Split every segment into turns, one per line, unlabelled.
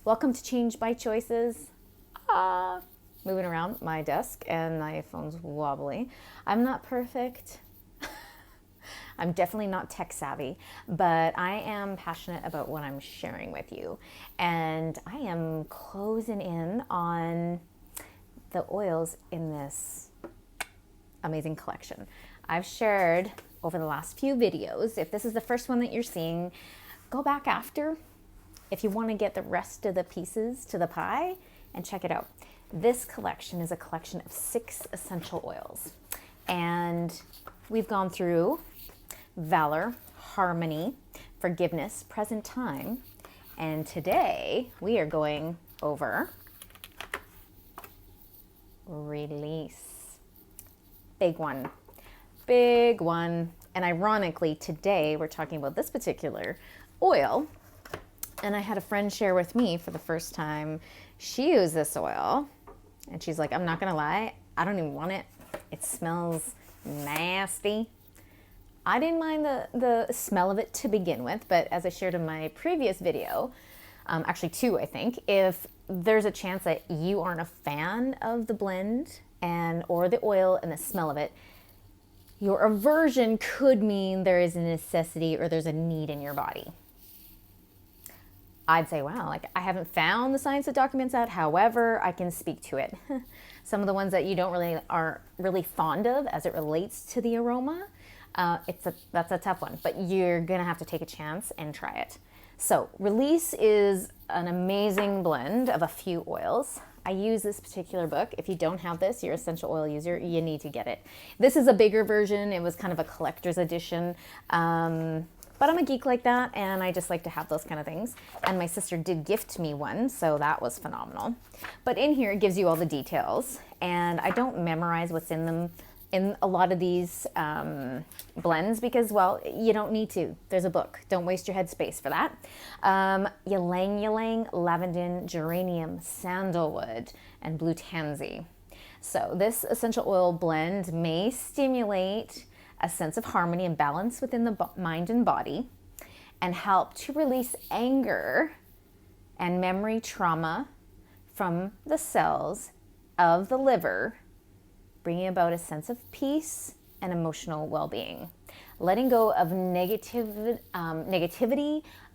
Welcome to Change by Choices. Moving around my desk and my phone's wobbly. I'm not perfect. I'm definitely not tech savvy, but I am passionate about what I'm sharing with you. And I am closing in on the oils in this amazing collection. I've shared over the last few videos. If this is the first one that you're seeing, go back after if you want to get the rest of the pieces to the pie and check it out. This collection is a collection of 6 essential oils. And we've gone through valor, harmony, forgiveness, present time. And today we are going over release. Big one. Big one. And ironically, today we're talking about this particular oil. And I had a friend share with me for the first time. She used this oil and she's like, I'm not gonna lie, I don't even want it. It smells nasty. I didn't mind the smell of it to begin with, but as I shared in my previous video, actually 2, I think, if there's a chance that you aren't a fan of the blend or the oil and the smell of it, your aversion could mean there is a necessity or there's a need in your body. I'd say, wow, like I haven't found the science that documents that. However, I can speak to it. Some of the ones that you aren't really fond of as it relates to the aroma, that's a tough one, but you're gonna have to take a chance and try it. So Release is an amazing blend of a few oils. I use this particular book. If you don't have this, you're an essential oil user, you need to get it. This is a bigger version. It was kind of a collector's edition. But I'm a geek like that, and I just like to have those kind of things. And my sister did gift me one, so that was phenomenal. But in here, it gives you all the details, and I don't memorize what's in them in a lot of these blends because, well, you don't need to. There's a book. Don't waste your headspace for that. Ylang ylang, lavender, geranium, sandalwood, and blue tansy. So this essential oil blend may stimulate a sense of harmony and balance within the mind and body, and help to release anger and memory trauma from the cells of the liver, bringing about a sense of peace and emotional well-being. Letting go of negativity,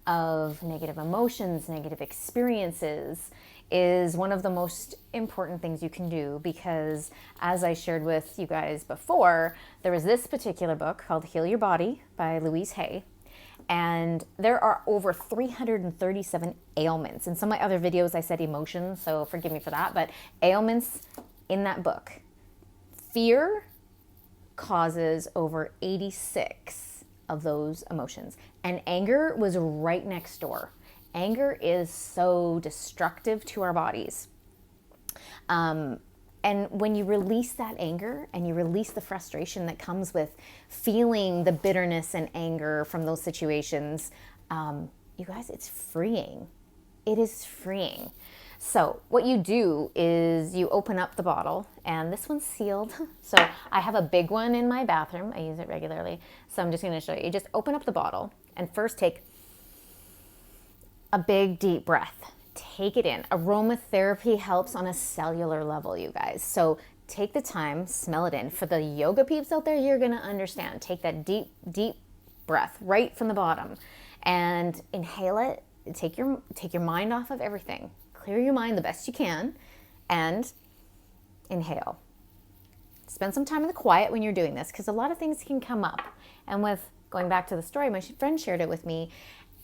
of negative emotions, negative experiences is one of the most important things you can do, because as I shared with you guys before, there was this particular book called Heal Your Body by Louise Hay, and there are over 337 ailments. In some of my other videos I said emotions, so forgive me for that, but ailments in that book. Fear causes over 86 of those emotions, and anger was right next door. Anger is so destructive to our bodies. And when you release that anger and you release the frustration that comes with feeling the bitterness and anger from those situations, you guys, it's freeing. It is freeing. So what you do is you open up the bottle, and this one's sealed. So I have a big one in my bathroom. I use it regularly. So I'm just going to show you. You just open up the bottle and first take a big deep breath. Take it in. Aromatherapy helps on a cellular level, you guys. So take the time, smell it in. For the yoga peeps out there, you're going to understand. Take that deep, deep breath right from the bottom and inhale it. Take your mind off of everything. Clear your mind the best you can and inhale. Spend some time in the quiet when you're doing this, because a lot of things can come up. And with going back to the story, my friend shared it with me,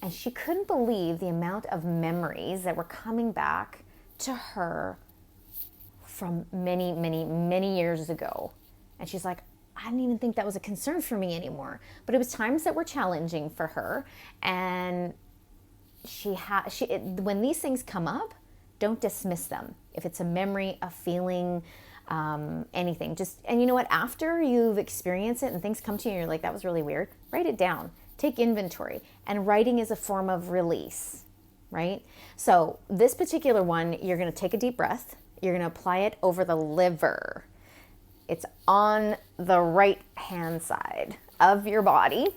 and she couldn't believe the amount of memories that were coming back to her from many, many, many years ago. And she's like, I didn't even think that was a concern for me anymore. But it was times that were challenging for her. And when these things come up, don't dismiss them. If it's a memory, a feeling, anything, and you know what, after you've experienced it and things come to you and you're like, that was really weird, write it down. Take inventory. And writing is a form of release, right? So this particular one, you're going to take a deep breath. You're going to apply it over the liver. It's on the right hand side of your body.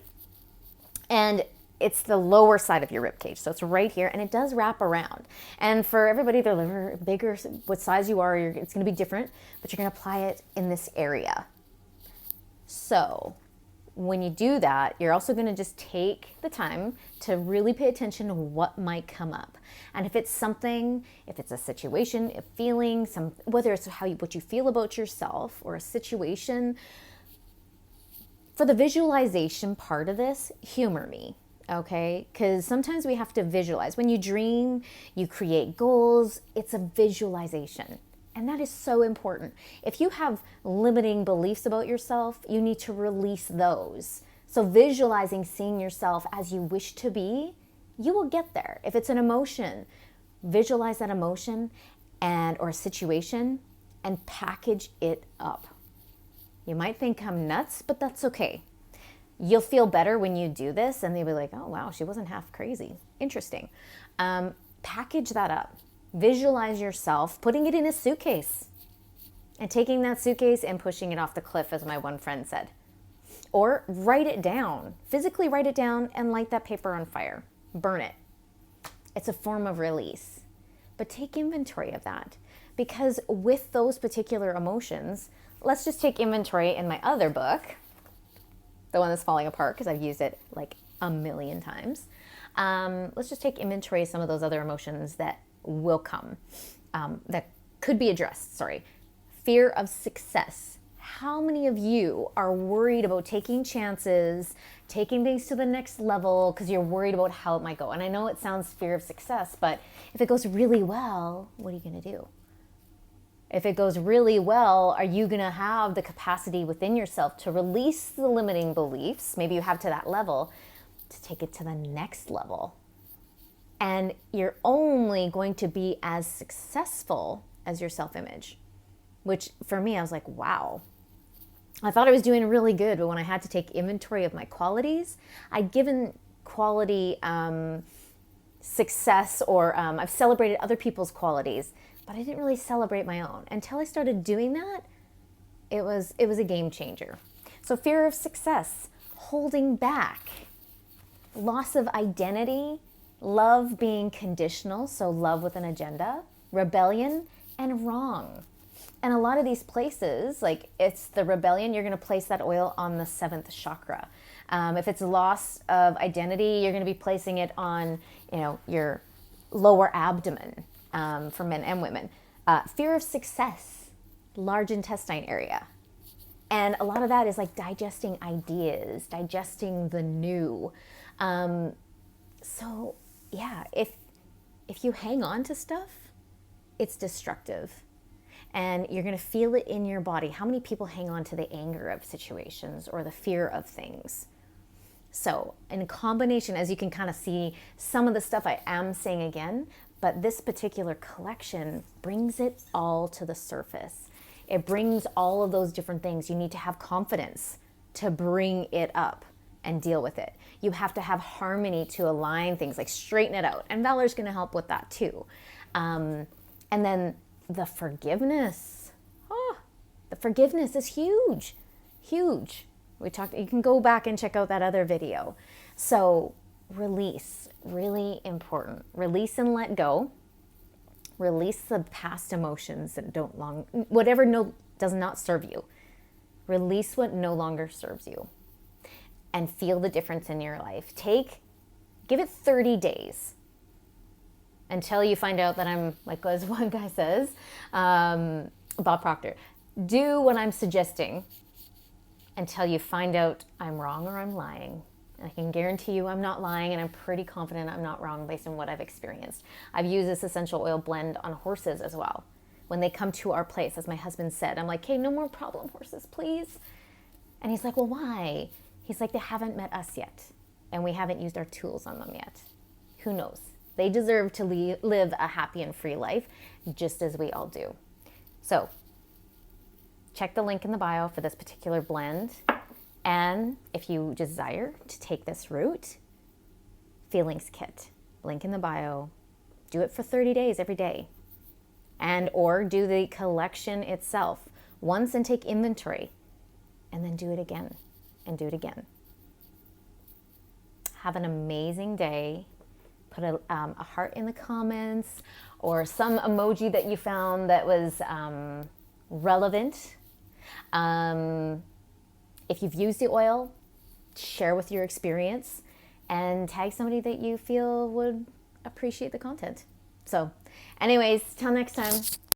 And it's the lower side of your rib cage. So it's right here, and it does wrap around. And for everybody, their liver, bigger, what size you are, it's going to be different, but you're going to apply it in this area. So when you do that, you're also going to just take the time to really pay attention to what might come up. And if it's something, if it's a situation, a feeling, whether it's what you feel about yourself or a situation, for the visualization part of this, humor me. Okay, because sometimes we have to visualize. When you dream, you create goals, it's a visualization. And that is so important. If you have limiting beliefs about yourself, you need to release those. So visualizing seeing yourself as you wish to be, you will get there. If it's an emotion, visualize that emotion or a situation and package it up. You might think I'm nuts, but that's okay. You'll feel better when you do this, and they'll be like, oh, wow, she wasn't half crazy. Interesting. Package that up. Visualize yourself putting it in a suitcase and taking that suitcase and pushing it off the cliff, as my one friend said. Or write it down. Physically write it down and light that paper on fire. Burn it. It's a form of release. But take inventory of that, because with those particular emotions, let's just take inventory in my other book, the one that's falling apart because I've used it like a million times. Let's just take inventory of some of those other emotions that will come, that could be addressed. Fear of success. How many of you are worried about taking chances, taking things to the next level because you're worried about how it might go? And I know it sounds fear of success, but if it goes really well, what are you going to do? If it goes really well, are you going to have the capacity within yourself to release the limiting beliefs, maybe you have to that level, to take it to the next level? And you're only going to be as successful as your self-image, which for me, I was like, wow. I thought I was doing really good, but when I had to take inventory of my qualities, I'd given quality success, or I've celebrated other people's qualities, but I didn't really celebrate my own. Until I started doing that, it was a game changer. So fear of success, holding back, loss of identity, love being conditional, so love with an agenda, rebellion, and wrong. And a lot of these places, like it's the rebellion, you're going to place that oil on the 7th chakra. If it's loss of identity, you're going to be placing it on, your lower abdomen. For men and women. Fear of success, large intestine area. And a lot of that is like digesting ideas, digesting the new. So yeah, if you hang on to stuff, it's destructive. And you're going to feel it in your body. How many people hang on to the anger of situations or the fear of things? So in combination, as you can kind of see, some of the stuff I am saying again, but this particular collection brings it all to the surface. It brings all of those different things. You need to have confidence to bring it up and deal with it. You have to have harmony to align things, like straighten it out. And Valor's going to help with that too. And then the forgiveness. The forgiveness is huge, huge. You can go back and check out that other video. So release, really important. Release and let go. Release the past emotions that does not serve you. Release what no longer serves you. And feel the difference in your life. Give it 30 days until you find out that I'm, like as one guy says, Bob Proctor, do what I'm suggesting until you find out I'm wrong or I'm lying. I can guarantee you I'm not lying, and I'm pretty confident I'm not wrong based on what I've experienced. I've used this essential oil blend on horses as well. When they come to our place, as my husband said, I'm like, hey, no more problem horses, please. And he's like, well, why? He's like, they haven't met us yet, and we haven't used our tools on them yet. Who knows? They deserve to live a happy and free life, just as we all do. So check the link in the bio for this particular blend. And if you desire to take this route, Feelings Kit, link in the bio. Do it for 30 days every day. Or do the collection itself once and take inventory, and then do it again and do it again. Have an amazing day. Put a heart in the comments or some emoji that you found that was relevant. If you've used the oil, share with your experience and tag somebody that you feel would appreciate the content. So anyways, till next time.